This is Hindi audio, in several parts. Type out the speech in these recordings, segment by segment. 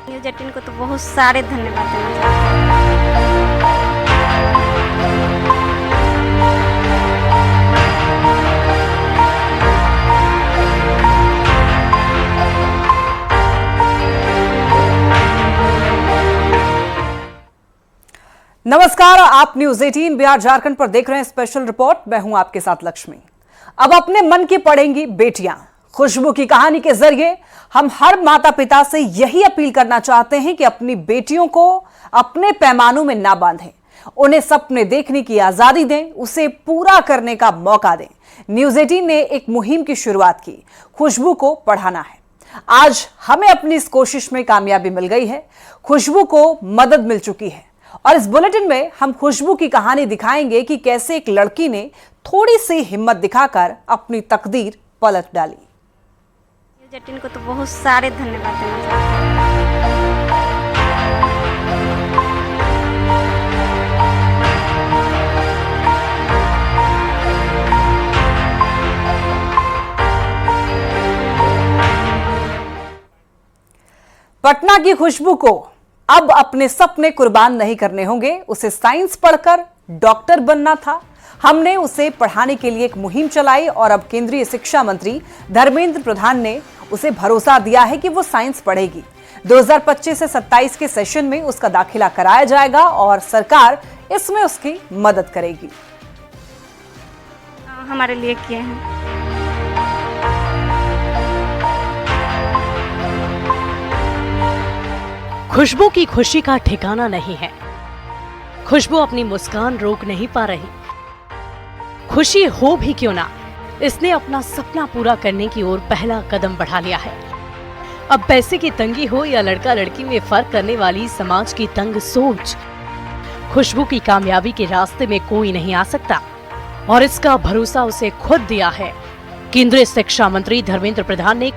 न्यूज़ 18 को तो बहुत सारे धन्यवाद देना चाहते हैं। नमस्कार, आप न्यूज 18 बिहार झारखंड पर देख रहे हैं स्पेशल रिपोर्ट। मैं हूं आपके साथ लक्ष्मी। अब अपने मन की पढ़ेंगी बेटियां। खुशबू की कहानी के जरिए हम हर माता पिता से यही अपील करना चाहते हैं कि अपनी बेटियों को अपने पैमानों में ना बांधें, उन्हें सपने देखने की आजादी दें, उसे पूरा करने का मौका दें। न्यूज 18 ने एक मुहिम की शुरुआत की, खुशबू को पढ़ाना है। आज हमें अपनी इस कोशिश में कामयाबी मिल गई है, खुशबू को मदद मिल चुकी है और इस बुलेटिन में हम खुशबू की कहानी दिखाएंगे कि कैसे एक लड़की ने थोड़ी सी हिम्मत दिखाकर अपनी तकदीर पलट डाली। न्यूज़ 18 को तो बहुत सारे धन्यवाद देना चाहते हैं। पटना की खुशबू को अब अपने सपने कुर्बान नहीं करने होंगे। उसे साइंस पढ़कर डॉक्टर बनना था। हमने उसे पढ़ाने के लिए एक मुहिम चलाई और अब केंद्रीय शिक्षा मंत्री धर्मेंद्र प्रधान ने उसे भरोसा दिया है कि वो साइंस पढ़ेगी। 2025 से 27 के सेशन में उसका दाखिला कराया जाएगा और सरकार इसमें उसकी मदद करेगी। हमारे लिए किए हैं। खुशबू की खुशी का ठिकाना नहीं है। खुशबू अपनी मुस्कान रोक नहीं पा रही। खुशी हो भी क्यों ना, इसने अपना सपना पूरा करने की ओर पहला कदम बढ़ा लिया है। अब पैसे की तंगी हो या लड़का लड़की में फर्क करने वाली समाज की तंग सोच, खुशबू की कामयाबी के रास्ते में कोई नहीं आ सकता और इसका भरोसा उसे खुद दिया है केंद्रीय शिक्षा मंत्री धर्मेंद्र प्रधान ने।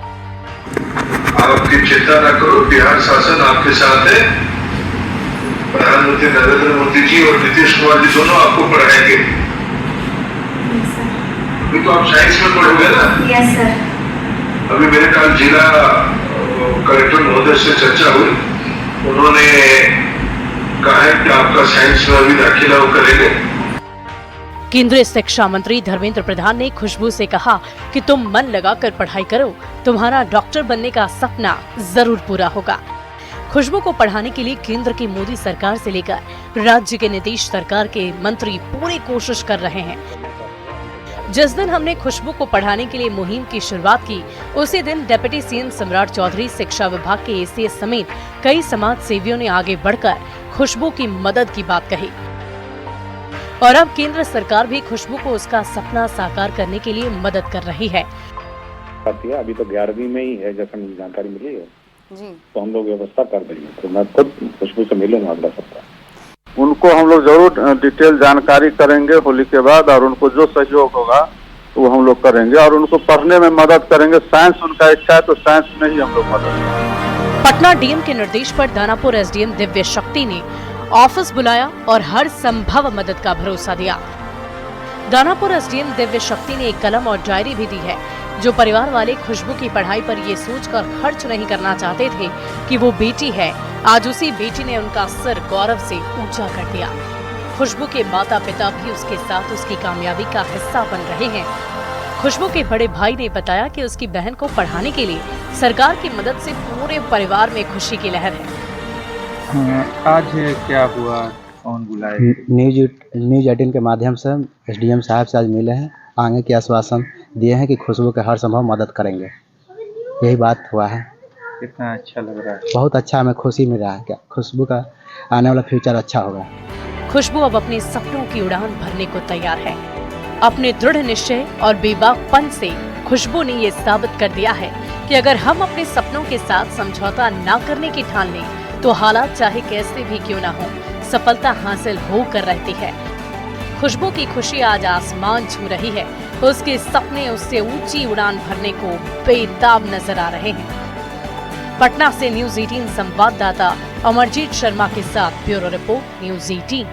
आपकी चिंता न करो, बिहार शासन आपके साथ है। प्रधानमंत्री नरेंद्र मोदी जी और नीतीश कुमार जी दोनों आपको पढ़ाएंगे। अभी तो आप साइंस में पढ़ोगे ना? Yes sir. अभी मेरे कल जिला कलेक्टर महोदय से चर्चा हुई, उन्होंने कहा है कि आपका साइंस में अभी दाखिला वो करेंगे। केंद्रीय शिक्षा मंत्री धर्मेंद्र प्रधान ने खुशबू से कहा कि तुम मन लगाकर पढ़ाई करो, तुम्हारा डॉक्टर बनने का सपना जरूर पूरा होगा। खुशबू को पढ़ाने के लिए केंद्र की मोदी सरकार से लेकर राज्य के नीतीश सरकार के मंत्री पूरी कोशिश कर रहे हैं। जिस दिन हमने खुशबू को पढ़ाने के लिए मुहिम की शुरुआत की, उसी दिन डिप्टी सीएम सम्राट चौधरी, शिक्षा विभाग के एसीएस समेत कई समाज सेवियों ने आगे बढ़कर खुशबू की मदद की बात कही और अब केंद्र सरकार भी खुशबू को उसका सपना साकार करने के लिए मदद कर रही है। अभी तो 11वीं में ही है, जैसा मुझे जानकारी मिली है जी, तो हम लोग व्यवस्था कर देंगे। तो मैं खुद खुशबू से मिलूंगा अगला सप्ताह। उनको हम लोग जरूर डिटेल जानकारी करेंगे होली के बाद और उनको जो सहयोग होगा तो वो हम लोग करेंगे और उनको पढ़ने में मदद करेंगे। साइंस उनका इच्छा है तो साइंस में ही हम लोग मदद करेंगे। पटना डीएम के निर्देश पर दानापुर एसडीएम दिव्य शक्ति ने ऑफिस बुलाया और हर संभव मदद का भरोसा दिया। दानापुर एसडीएम दिव्य शक्ति ने एक कलम और डायरी भी दी है। जो परिवार वाले खुशबू की पढ़ाई पर ये सोचकर खर्च नहीं करना चाहते थे कि वो बेटी है, आज उसी बेटी ने उनका सिर गौरव से ऊंचा कर दिया। खुशबू के माता पिता भी उसके साथ उसकी कामयाबी का हिस्सा बन रहे हैं। खुशबू के बड़े भाई ने बताया कि उसकी बहन को पढ़ाने के लिए सरकार की मदद से पूरे परिवार में खुशी की लहर है। आज क्या हुआ, कौन बुलाए? न्यूज 18 के माध्यम से एसडीएम साहब से आज मिले हैं, आगे के आश्वासन दिए हैं कि खुशबू के हर संभव मदद करेंगे। यही बात हुआ है। कितना अच्छा लग रहा है। बहुत अच्छा, हमें खुशी मिल रहा है कि खुशबू का आने वाला फ्यूचर अच्छा होगा। खुशबू अब अपने सपनों की उड़ान भरने को तैयार है। अपने दृढ़ निश्चय और बेबाकपन से खुशबू ने ये साबित कर दिया है कि अगर हम अपने सपनों के साथ समझौता न करने की ठान लें तो हालात चाहे कैसे भी क्यों ना हो, सफलता हासिल होकर रहती है। खुशबू की खुशी आज आसमान छू रही है, उसके सपने उससे ऊंची उड़ान भरने को बेताब नजर आ रहे हैं। पटना से न्यूज 18 संवाददाता अमरजीत शर्मा के साथ ब्यूरो रिपोर्ट न्यूज 18।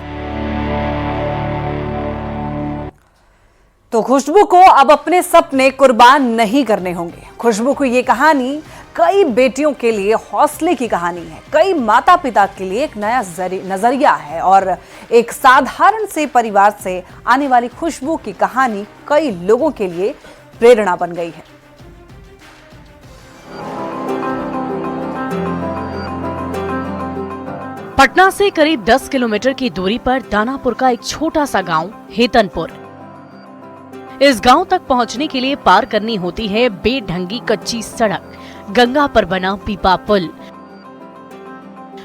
तो खुशबू को अब अपने सपने कुर्बान नहीं करने होंगे। खुशबू को ये कहानी कई बेटियों के लिए हौसले की कहानी है, कई माता पिता के लिए एक नया नजरिया है और एक साधारण से परिवार से आने वाली खुशबू की कहानी कई लोगों के लिए प्रेरणा बन गई है। पटना से करीब 10 किलोमीटर की दूरी पर दानापुर का एक छोटा सा गांव हेतनपुर। इस गांव तक पहुंचने के लिए पार करनी होती है बेढंगी कच्ची सड़क, गंगा पर बना पीपा पुल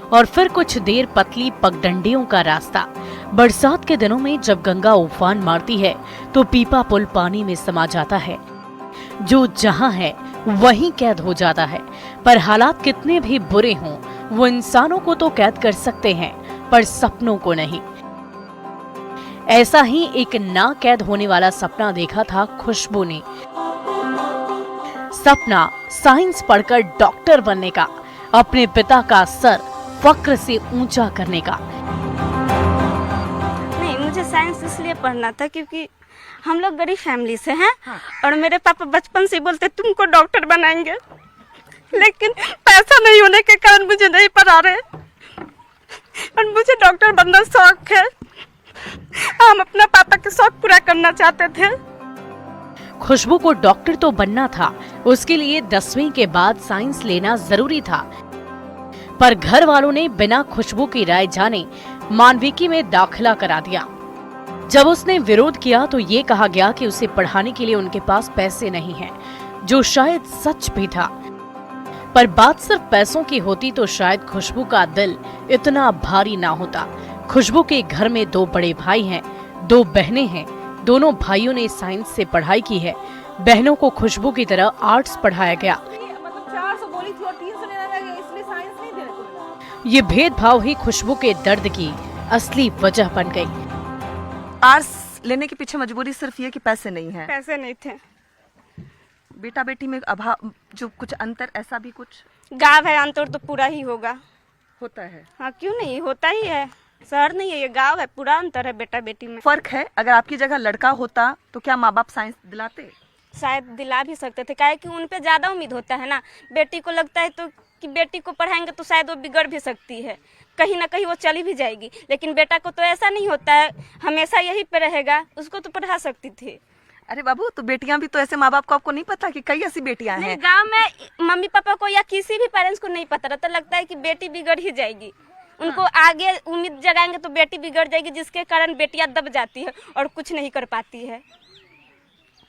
और फिर कुछ देर पतली पगडंडियों का रास्ता। बरसात के दिनों में जब गंगा उफान मारती है तो पीपा पुल पानी में समा जाता है। जो जहां है वहीं कैद हो जाता है। पर हालात कितने भी बुरे हों, वो इंसानों को तो कैद कर सकते हैं पर सपनों को नहीं। ऐसा ही एक ना कैद होने वाला सपना देखा था खुशबू ने। सपना साइंस पढ़कर डॉक्टर बनने का, अपने पिता का सर फक्र से ऊंचा करने का। नहीं, मुझे साइंस इसलिए पढ़ना था क्योंकि हम लोग गरीब फैमिली से हैं। और मेरे पापा बचपन से बोलते तुमको डॉक्टर बनाएंगे, लेकिन पैसा नहीं होने के कारण मुझे नहीं पढ़ा रहे। और मुझे डॉक्टर बनना शौक है। हम अपना पापा के शौक पूरा करना चाहते थे। खुशबू को डॉक्टर तो बनना था, उसके लिए 10वीं के बाद साइंस लेना जरूरी था। पर घर वालों ने बिना खुशबू की राय जाने मानविकी में दाखिला करा दिया। जब उसने विरोध किया तो ये कहा गया कि उसे पढ़ाने के लिए उनके पास पैसे नहीं हैं, जो शायद सच भी था। पर बात सिर्फ पैसों की होती तो शायद खुशबू का दिल इतना भारी ना होता। खुशबू के घर में 2 बड़े भाई हैं, 2 बहनें हैं। दोनों भाइयों ने साइंस से पढ़ाई की है। बहनों को खुशबू की तरह आर्ट्स पढ़ाया गया। ये भेदभाव ही खुशबू के दर्द की असली वजह बन गई। आर्ट्स लेने के पीछे मजबूरी सिर्फ ये कि पैसे नहीं है। पैसे नहीं थे। बेटा बेटी में अभाव, जो कुछ अंतर, ऐसा भी कुछ गाँव है, अंतर तो पूरा ही होगा। होता है। हाँ, क्यों नहीं, होता ही है। शहर नहीं है, ये गांव है, पूरा अंतर है बेटा बेटी में। फर्क है। अगर आपकी जगह लड़का होता तो क्या माँ बाप साइंस दिलाते? शायद दिला भी सकते थे, काहे कि उन पे ज्यादा उम्मीद होता है ना। बेटी को लगता है तो कि बेटी को पढ़ाएंगे तो शायद वो बिगड़ भी सकती है, कहीं ना कहीं वो चली भी जाएगी। लेकिन बेटा को तो ऐसा नहीं होता है, हमेशा यहीं पे रहेगा। उसको तो पढ़ा सकती थी। अरे बाबू, तो बेटियां भी तो ऐसे, माँ बाप को आपको नहीं पता कि कई ऐसी बेटियां हैं? गाँव में मम्मी पापा को या किसी भी पेरेंट्स को नहीं पता रहता, लगता है कि बेटी बिगड़ ही जाएगी। उनको आगे उम्मीद जगाएंगे तो बेटी बिगड़ जाएगी, जिसके कारण बेटियां दब जाती है और कुछ नहीं कर पाती है।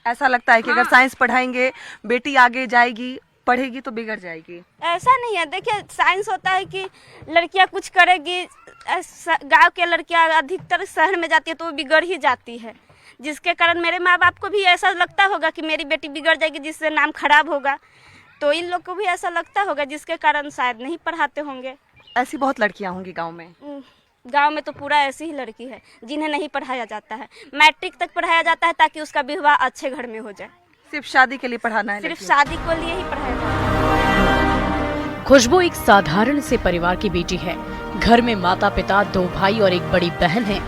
ऐसा लगता है कि अगर साइंस पढ़ाएंगे बेटी आगे जाएगी, पढ़ेगी तो बिगड़ जाएगी। ऐसा नहीं है। देखिए, साइंस होता है कि लड़कियां कुछ करेगी। गांव के लड़कियां अधिकतर शहर में जाती है तो वो बिगड़ ही जाती है, जिसके कारण मेरे माँ बाप को भी ऐसा लगता होगा कि मेरी बेटी बिगड़ जाएगी, जिससे नाम खराब होगा। तो इन लोग को भी ऐसा लगता होगा, जिसके कारण शायद नहीं पढ़ाते होंगे। ऐसी बहुत लड़कियां होंगी गांव में। गांव में तो पूरा ऐसी ही लड़की है जिन्हें नहीं पढ़ाया जाता है। मैट्रिक तक पढ़ाया जाता है ताकि उसका विवाह अच्छे घर में हो जाए। सिर्फ शादी के लिए पढ़ाना है? सिर्फ शादी के लिए ही पढ़ाया जाता है। खुशबू एक साधारण से परिवार की बेटी है। घर में माता पिता, 2 भाई और एक बड़ी बहन है।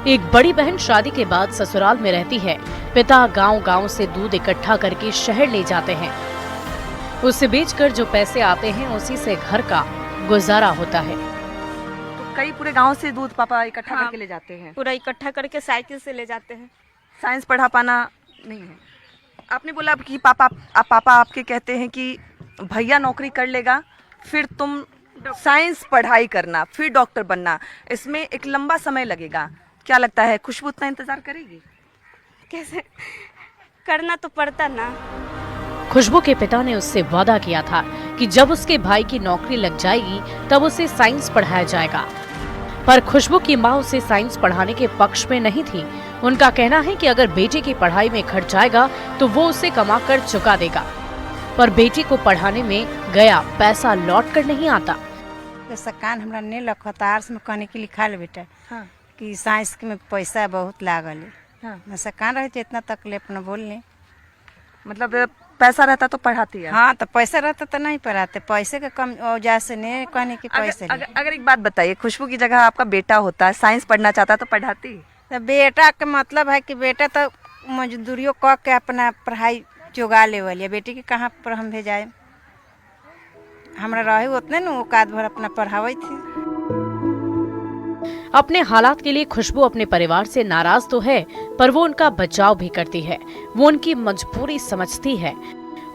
एक बड़ी बहन शादी के बाद ससुराल में रहती है। पिता गांव-गांव से दूध इकट्ठा करके शहर ले जाते हैं। उसे बेचकर जो पैसे आते हैं उसी से घर का गुजारा होता है। तो कई पूरे गांव से दूध पापा इकट्ठा करके ले जाते हैं? पूरा इकट्ठा करके साइकिल से ले जाते हैं। साइंस पढ़ा पाना नहीं है। आपने बोला कि पापा आपके कहते हैं कि भैया नौकरी कर लेगा, फिर तुम साइंस पढ़ाई करना, फिर डॉक्टर बनना। इसमें एक लंबा समय लगेगा। क्या लगता है खुशबू इतना इंतजार करेगी? कैसे करना तो पड़ता ना। खुशबू के पिता ने उससे वादा किया था कि जब उसके भाई की नौकरी लग जाएगी तब उसे साइंस पढ़ाया जाएगा। पर खुशबू की माँ उसे साइंस पढ़ाने के पक्ष में नहीं थी। उनका कहना है कि अगर बेटे की पढ़ाई में खर्च जाएगा तो वो उसे कमा कर चुका देगा। पर बेटी को पढ़ाने में गया पैसा लौट कर नहीं आता। सकान हमरा नहीं लखता, आर्ट्स में कहने के लिखा ले बेटा। हाँ। कि साइंस में पैसा बहुत लागल है। हाँ। सकान रहते इतना तकलीफ न बोलने, मतलब पैसा रहता तो पढ़ाती है। हाँ, तो पैसा रहता तो नहीं पढ़ाते। पैसे का कम वजह से नहीं कहने की पैसे। अगर एक बात बताइए, खुशबू की जगह आपका बेटा होता, साइंस पढ़ना चाहता तो पढ़ाती? तो बेटा का मतलब है कि बेटा तो मजदूरियों क के अपना पढ़ाई चुगा ले वाली, बेटी के कहाँ पर हम भेजाए? हमरा रहे उतने न औकात भर अपना पढ़ावे थे। अपने हालात के लिए खुशबू अपने परिवार से नाराज तो है, पर वो उनका बचाव भी करती है। वो उनकी मजबूरी समझती है।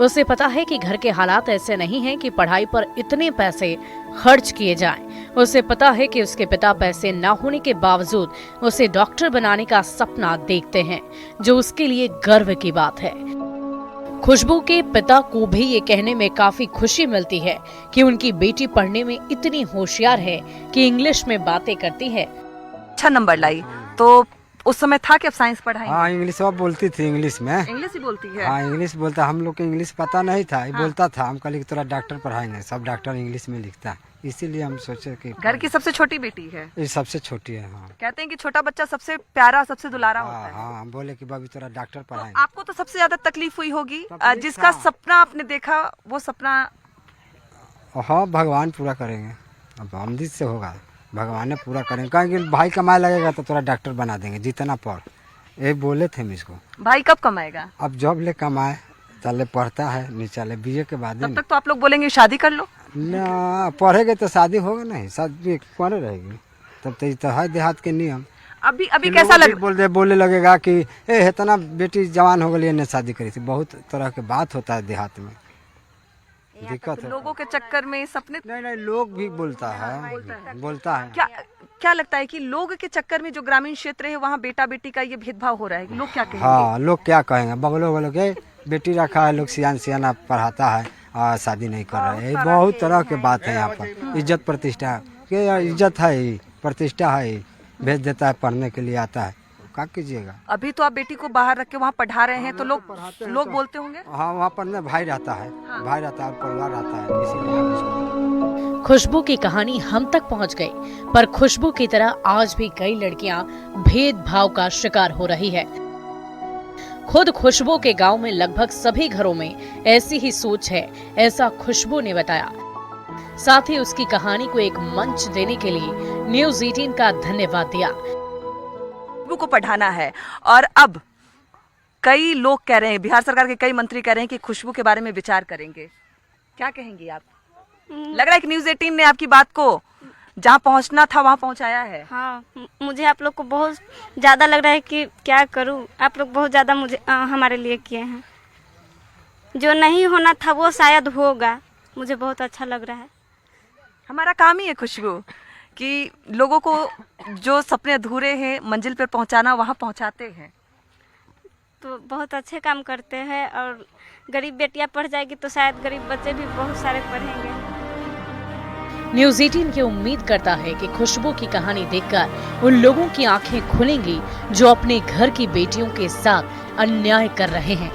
उसे पता है कि घर के हालात ऐसे नहीं हैं कि पढ़ाई पर इतने पैसे खर्च किए जाएं। उसे पता है कि उसके पिता पैसे न होने के बावजूद उसे डॉक्टर बनाने का सपना देखते हैं, जो उसके लिए गर्व की बात है। खुशबू के पिता को भी ये कहने में काफी खुशी मिलती है कि उनकी बेटी पढ़ने में इतनी होशियार है कि इंग्लिश में बातें करती है। अच्छा नंबर लाई, तो उस समय था कि अब साइंस पढ़ाएंगे? हाँ, इंग्लिश वो बोलती थी, इंग्लिश में। इंग्लिश ही बोलती है? हाँ, इंग्लिश बोलता। हम लोग को इंग्लिश पता नहीं था, बोलता था। हम कल तोरा डॉक्टर पढ़ाएंगे, सब डॉक्टर इंग्लिश में लिखता है, इसीलिए हम सोचे कि घर की सबसे छोटी बेटी है? ये सबसे छोटी है। हाँ, कहते हैं कि छोटा बच्चा सबसे प्यारा, सबसे दुलारा होता है। हाँ, हम बोले कि बाबी तोरा डॉक्टर पढ़ाएंगे। तो आपको तो सबसे ज्यादा तकलीफ हुई होगी, जिसका सपना आपने देखा वो सपना। हाँ, भगवान पूरा करेंगे, अब आमदी से होगा, भगवान ने पूरा करेंगे। कहेंगे भाई कमाए लगेगा तो तोरा डॉक्टर बना देंगे, जितना पढ़। ये बोले थे मुझको। भाई कब कमाएगा? अब जॉब ले कमाए, चले पढ़ता है, निचाले बीए के बाद। तब तक तो आप लोग बोलेंगे शादी कर लो। ना, पढ़ेगे तो शादी होगा नहीं, शादी पढ़े रहेगी तब तो है देहात के नियम। अभी कैसा लग बोले लगेगा कि ए इतना बेटी जवान हो गई ने शादी करी थी। बहुत तरह के बात होता है देहात में, दिक्कत है। लोगों के चक्कर में सपने नहीं, लोग भी बोलता है। क्या लगता है कि लोग के चक्कर में जो ग्रामीण क्षेत्र है वहाँ बेटा बेटी का ये भेदभाव हो रहा है, लोग क्या कहेंगे? हाँ, लोग क्या कहेंगे, बगलों वालों के बेटी रखा है, लोग सियाना पढ़ाता है और शादी नहीं कर रहा है। बहुत तरह के बात है यहाँ पर। इज्जत प्रतिष्ठा के, इज्जत है, प्रतिष्ठा है, भेज देता है, पढ़ने के लिए आता है, क्या कीजिएगा। अभी तो आप बेटी को बाहर रख के वहाँ पढ़ा रहे हैं, तो लोग बोलते होंगे। हाँ, वहाँ पर भाई रहता है, भाई रहता है और परिवार रहता है, इसीलिए। खुशबू की कहानी हम तक पहुंच गई, पर खुशबू की तरह आज भी कई लड़कियां भेदभाव का शिकार हो रही है। खुद खुशबू के गांव में लगभग सभी घरों में ऐसी ही सोच है, ऐसा खुशबू ने बताया। साथ ही उसकी कहानी को एक मंच देने के लिए न्यूज़ 18 का धन्यवाद दिया। खुशबू को पढ़ाना है, और अब कई लोग कह रहे हैं, बिहार सरकार के कई मंत्री कह रहे हैं कि खुशबू के बारे में विचार करेंगे। क्या कहेंगी आप? लग रहा है कि न्यूज़ 18 ने आपकी बात को जहाँ पहुँचना था वहाँ पहुँचाया है। हाँ, मुझे आप लोग को बहुत ज़्यादा लग रहा है कि क्या करूँ। आप लोग बहुत ज़्यादा मुझे हमारे लिए किए हैं, जो नहीं होना था वो शायद होगा। मुझे बहुत अच्छा लग रहा है। हमारा काम ही है खुशबू कि लोगों को जो सपने अधूरे हैं मंजिल पर पहुँचाना, वहाँ पहुँचाते हैं। तो बहुत अच्छे काम करते हैं, और गरीब बेटियाँ पढ़ जाएगी तो शायद गरीब बच्चे भी बहुत सारे पढ़ेंगे। न्यूज़ 18 की उम्मीद करता है कि खुशबू की कहानी देखकर उन लोगों की आंखें खुलेंगी जो अपने घर की बेटियों के साथ अन्याय कर रहे हैं।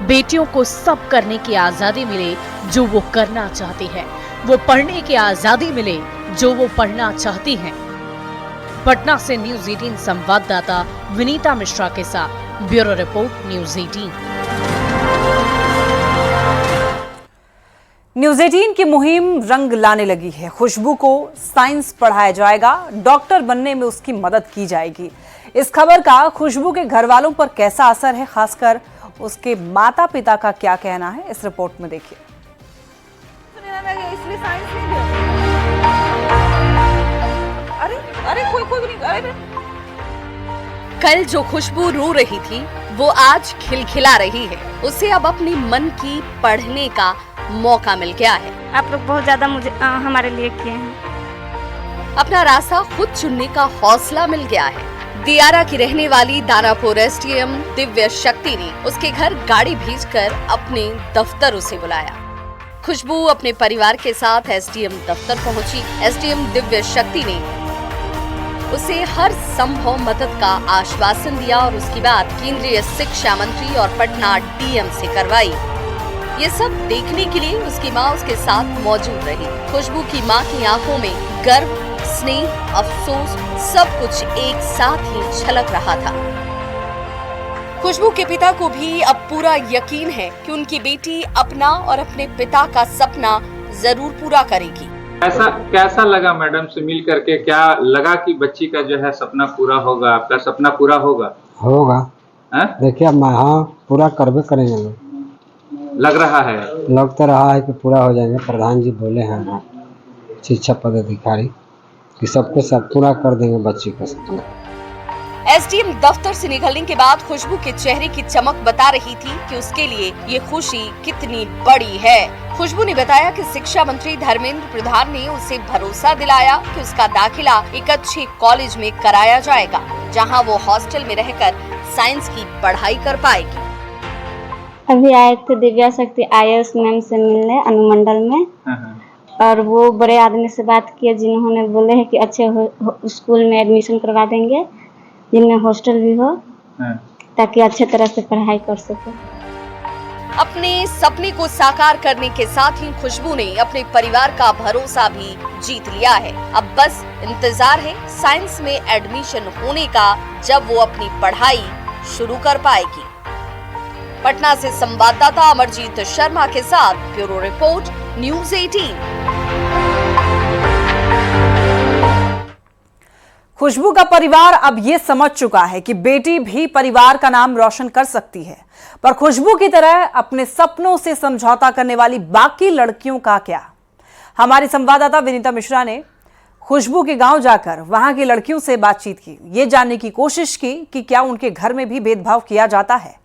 बेटियों को सब करने की आजादी मिले जो वो करना चाहती है, वो पढ़ने की आजादी मिले जो वो पढ़ना चाहती हैं। पटना से न्यूज़ 18 संवाददाता विनीता मिश्रा के साथ ब्यूरो रिपोर्ट न्यूज़ 18। न्यूज़ 18 की मुहिम रंग लाने लगी है। खुशबू को साइंस पढ़ाया जाएगा, डॉक्टर बनने में उसकी मदद की जाएगी। इस खबर का खुशबू के घर वालों पर कैसा असर है, खासकर उसके माता पिता का क्या कहना है, इस रिपोर्ट में देखिए। कल जो खुशबू रो रही थी वो आज खिलखिला रही है। उसे अब अपनी मन की पढ़ने का मौका मिल गया है। आप लोग बहुत ज्यादा मुझे हमारे लिए किए हैं। अपना रास्ता खुद चुनने का हौसला मिल गया है। दियारा की रहने वाली दानापुर एसडीएम दिव्य शक्ति ने उसके घर गाड़ी भेजकर अपने दफ्तर उसे बुलाया। खुशबू अपने परिवार के साथ एसडीएम दफ्तर पहुंची। एसडीएम दिव्य शक्ति ने उसे हर संभव मदद का आश्वासन दिया और उसकी बात केंद्रीय शिक्षा मंत्री और पटना डीएम से करवाई। ये सब देखने के लिए उसकी माँ उसके साथ मौजूद रही। खुशबू की माँ की आंखों में गर्व, स्नेह, अफसोस सब कुछ एक साथ ही झलक रहा था। खुशबू के पिता को भी अब पूरा यकीन है कि उनकी बेटी अपना और अपने पिता का सपना जरूर पूरा करेगी। कैसा लगा मैडम से मिल करके? क्या लगा कि बच्ची का जो है सपना पूरा होगा? आपका सपना पूरा होगा? देखिए हाँ, पूरा करबे करेंगे लोग। लग रहा है? लग तो रहा है कि पूरा हो जाएंगे। प्रधान जी बोले हैं शिक्षा पदाधिकारी कि सबको सब पूरा कर देंगे बच्ची का सपना। एसडीएम दफ्तर से निकलने के बाद खुशबू के चेहरे की चमक बता रही थी कि उसके लिए ये खुशी कितनी बड़ी है। खुशबू ने बताया कि शिक्षा मंत्री धर्मेंद्र प्रधान ने उसे भरोसा दिलाया कि उसका दाखिला एक अच्छे कॉलेज में कराया जाएगा, जहां वो हॉस्टल में रहकर साइंस की पढ़ाई कर पाएगी। अभी आए थे दिव्या शक्ति IAS मैम से मिलने अनुमंडल में, और वो बड़े आदमी से बात किए जिन्होंने बोले हैं कि अच्छे स्कूल में एडमिशन करवा देंगे जिनमें हॉस्टल भी हो, ताकि अच्छे तरह से पढ़ाई कर सके। अपने सपने को साकार करने के साथ ही खुशबू ने अपने परिवार का भरोसा भी जीत लिया है। अब बस इंतजार है साइंस में एडमिशन होने का, जब वो अपनी पढ़ाई शुरू कर पाएगी। पटना से संवाददाता अमरजीत शर्मा के साथ ब्यूरो रिपोर्ट न्यूज़ 18। खुशबू का परिवार अब ये समझ चुका है कि बेटी भी परिवार का नाम रोशन कर सकती है, पर खुशबू की तरह अपने सपनों से समझौता करने वाली बाकी लड़कियों का क्या? हमारी संवाददाता विनीता मिश्रा ने खुशबू के गांव जाकर वहां की लड़कियों से बातचीत की, ये जानने की कोशिश की कि क्या उनके घर में भी भेदभाव किया जाता है।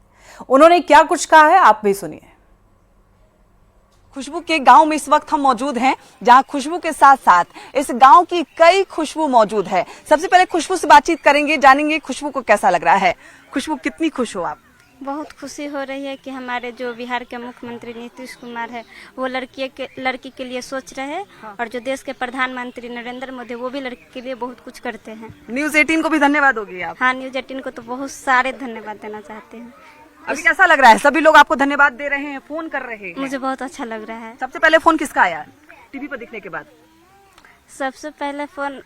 उन्होंने क्या कुछ कहा है, आप भी सुनिए। खुशबू के गांव में इस वक्त हम मौजूद हैं, जहां खुशबू के साथ साथ इस गांव की कई खुशबू मौजूद है। सबसे पहले खुशबू से बातचीत करेंगे, जानेंगे खुशबू को कैसा लग रहा है। खुशबू, कितनी खुश हो आप? बहुत खुशी हो रही है कि हमारे जो बिहार के मुख्यमंत्री नीतीश कुमार है वो लड़की के लिए सोच रहे हैं, और जो देश के प्रधानमंत्री नरेंद्र मोदी वो भी लड़की के लिए बहुत कुछ करते हैं। न्यूज़ 18 को भी धन्यवाद होगी आप? हाँ, न्यूज़ 18 को तो बहुत सारे धन्यवाद देना चाहते हैं। अभी कैसा लग रहा है? सभी लोग आपको धन्यवाद दे रहे हैं, फोन कर रहे हैं। मुझे बहुत अच्छा लग रहा है। सबसे पहले फोन किसका आया टीवी पर दिखने के बाद? सबसे पहले फोन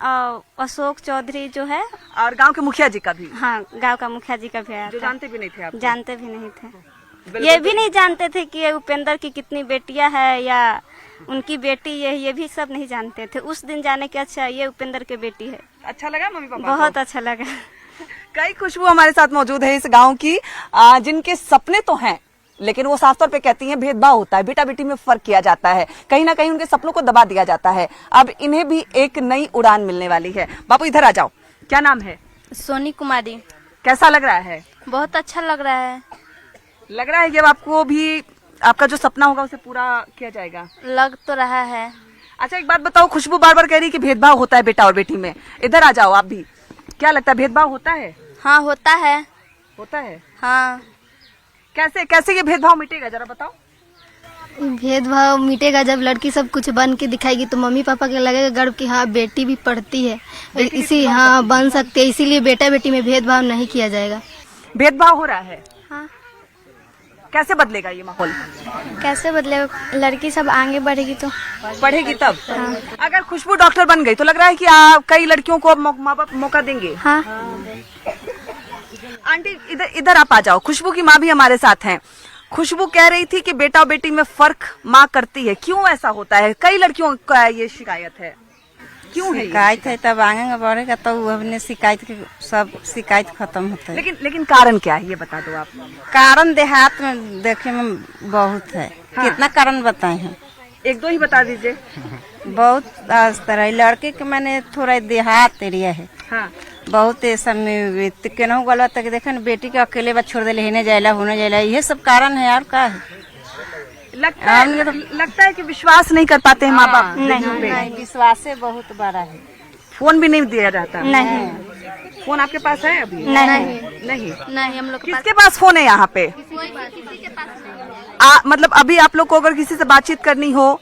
अशोक चौधरी जो है, और गांव के मुखिया जी का भी। हाँ, गांव का मुखिया जी का भी आया। जो जानते भी नहीं थे आप? जानते भी नहीं थे, ये भी नहीं जानते थे कि ये उपेंद्र की कितनी बेटियां है या उनकी बेटी ये भी सब नहीं जानते थे। उस दिन जाने के अच्छा ये उपेंद्र की बेटी है। अच्छा लगा मम्मी पापा? बहुत अच्छा लगा। कई खुशबू हमारे साथ मौजूद है इस गांव की, जिनके सपने तो हैं, लेकिन वो साफ तौर पे कहती हैं भेदभाव होता है, बेटा बेटी में फर्क किया जाता है, कहीं ना कहीं उनके सपनों को दबा दिया जाता है। अब इन्हें भी एक नई उड़ान मिलने वाली है। बापू इधर आ जाओ, क्या नाम है? सोनी कुमारी। कैसा लग रहा है? बहुत अच्छा लग रहा है। लग रहा है कि अब आपको भी आपका जो सपना होगा उसे पूरा किया जाएगा? लग तो रहा है। अच्छा, एक बात बताओ, खुशबू बार बार कह रही है कि भेदभाव होता है बेटा और बेटी में। इधर आ जाओ आप भी, क्या लगता है भेदभाव होता है? हाँ, होता है। होता है? हाँ। कैसे कैसे ये भेदभाव मिटेगा, जरा बताओ। भेदभाव मिटेगा जब लड़की सब कुछ बन के दिखाएगी तो मम्मी पापा के लगेगा गर्व कि हाँ बेटी भी पढ़ती है, इसी हाँ बन सकती है, इसीलिए बेटा बेटी में भेदभाव नहीं किया जाएगा। भेदभाव हो रहा है? हाँ। कैसे बदलेगा ये माहौल? कैसे बदलेगा? लड़की सब आगे बढ़ेगी तो पढ़ेगी तब। हाँ। अगर खुशबू डॉक्टर बन गई तो लग रहा है कि कई लड़कियों को माँ बाप मौका देंगे। हाँ। आंटी इधर आप आ जाओ, खुशबू की माँ भी हमारे साथ हैं। खुशबू कह रही थी कि बेटा और बेटी में फर्क माँ करती है, क्यों ऐसा होता है? कई लड़कियों का ये शिकायत है, क्यों है? शिकायत है तब आगे बढ़ेगा तो अपने शिकायत के सब शिकायत खत्म होता है। लेकिन कारण क्या है ये बता दो आप। कारण देहात में देखे में बहुत है। हाँ। कितना कारण बताए हैं? एक दो ही बता दीजिए। बहुत तरह लड़के के मैंने थोड़ा देहात एरिया है। हाँ। बहुत ऐसा में केनहू गलवा तक देखे न बेटी के अकेले बात छोड़ देले, हेने जायला होने जायला, ये सब कारण है। और क्या है? लगता है कि विश्वास नहीं कर पाते हैं माँ बाप। नहीं, विश्वास बहुत बड़ा है। फोन भी नहीं दिया जाता? नहीं। फोन आपके पास है अभी? नहीं, हम लोग किसके पास फोन है यहाँ पे? मतलब अभी आप लोग को अगर किसी से बातचीत करनी हो,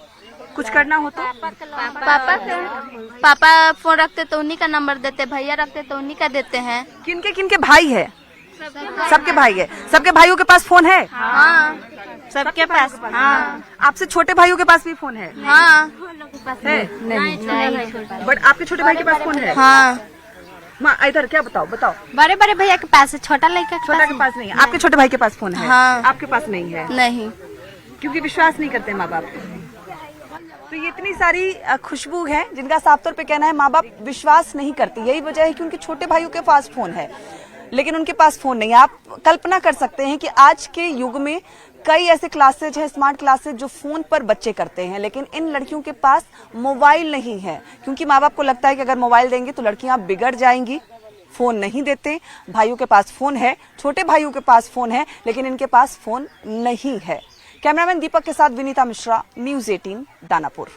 कुछ करना हो तो? पापा फोन रखते तो उन्हीं का नंबर देते, भैया रखते तो उन्हीं का देते हैं। किनके भाई है? सबके भाई है। सबके भाइयों के पास फोन है? हाँ, सबके पास। हाँ। आपसे छोटे भाइयों के पास भी फोन है? हाँ। है? नहीं। बट आपके छोटे भाई के पास फोन है? हाँ। माँ इधर क्या बताओ। बड़े भैया के पास है, छोटा लड़का के पास नहीं है। आपके छोटे भाई के पास फोन है? हाँ। आपके पास नहीं है? नहीं, क्योंकि विश्वास नहीं करते माँ बाप। तो ये इतनी सारी खुशबू है जिनका साफ तौर पे कहना है माँ बाप विश्वास नहीं करते। यही वजह है कि उनके छोटे भाइयों के पास फोन है लेकिन उनके पास फोन नहीं है। आप कल्पना कर सकते हैं कि आज के युग में कई ऐसे क्लासेज हैं, स्मार्ट क्लासेज जो फोन पर बच्चे करते हैं, लेकिन इन लड़कियों के पास मोबाइल नहीं है, क्योंकि माँ बाप को लगता है कि अगर मोबाइल देंगे तो लड़कियां बिगड़ जाएंगी। फोन नहीं देते। भाइयों के पास फोन है, छोटे भाइयों के पास फोन है, लेकिन इनके पास फोन नहीं है। कैमरामैन दीपक के साथ विनीता मिश्रा, न्यूज़ 18 दानापुर।